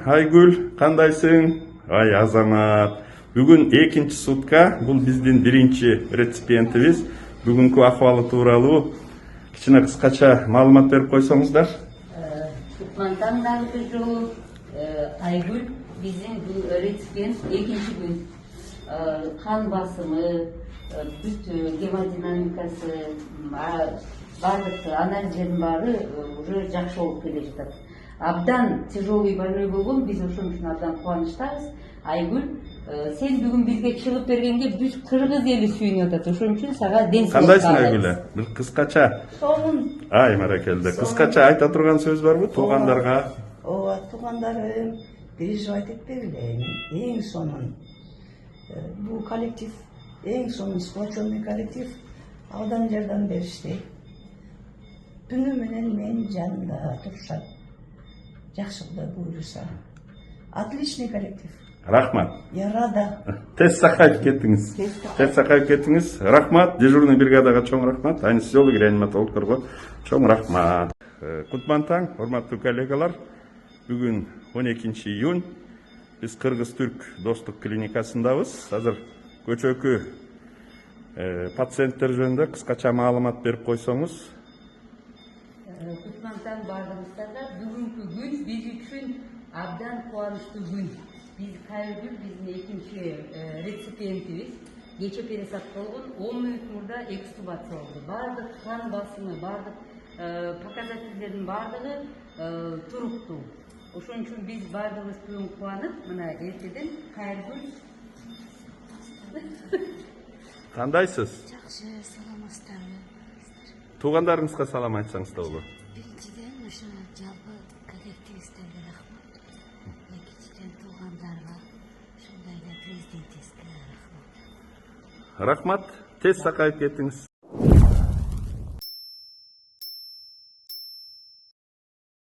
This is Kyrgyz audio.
Айгүл, кандайсың? Ай, Азамат. Бүгүн экинчи сутка, бул биздин биринчи реципиентибиз. Бүгүнкү акыбалы тууралуу кичине кыскача маалымат берип койсоңуздар. Кутмантаңдагы жолу Айгүл биздин бул реципиент экинчи күн кан басымы, бүт гемодинамикасы, бардык анализдердин баары уже жакшы болуп келе жатат. Абдан тяжелый больной болгон, биз ошон үчүн абдан кубанычтабыз. Айгүл, сен бүгүн бизге чыгып бергенге бүт кыргыз эли сүйүнүп атат. Ошон үчүн сага ден соолук Кандайсың каалайбыз. Айгүл? Бир кыскача. Сонун. Ай, маракелде. Кыскача айта турган сөз барбы туугандарга? Ооба, туугандарым, переживать этпегиле. Эң сонун. Бул коллектив, эң сонун сплоченный коллектив. Абдан жардам беришти. Түнү менен менин жанымда турушат. Жакшы Кудай буйруса. Отличный коллектив. Рахмат. Я рада. Тез сакайып кеттиңиз. Рахмат. Дежурный бригадага чоң рахмат. Анестезиолог, реаниматологдорго чоң рахмат. Кутмантаң, урматтуу коллегалар. Бүгүн 12 июнь. Биз Кыргыз-Түрк достук клиникасындабыз. Азыр көчөкү пациенттер жөнүндө кыскача маалымат берип койсоңуз. Кутмантаң бардыгыбыздарга бүгүнкү күн биз үчүн абдан кубанычтуу күн. Биз Айгүл биздин экинчи реципиентибиз. Кече пересат болгон, 10 мүнөт мурда экстубация болду. Бардык кан басымы, бардык показательдердин бардыгы туруктуу. Ошон үчүн биз бардыгыбыз бүгүн кубанып, мына эртеден Айгүл. Кандайсыз? Жакшы, саламатсыздарбы? Туугандарыңызга салам айтсаңыз да болот. Биринчиден ошо жалпы коллективисттерге рахмат. Экинчиден туугандарга, ошондой эле президентибизге рахмат. Рахмат. Тез сакайып кеттиңиз.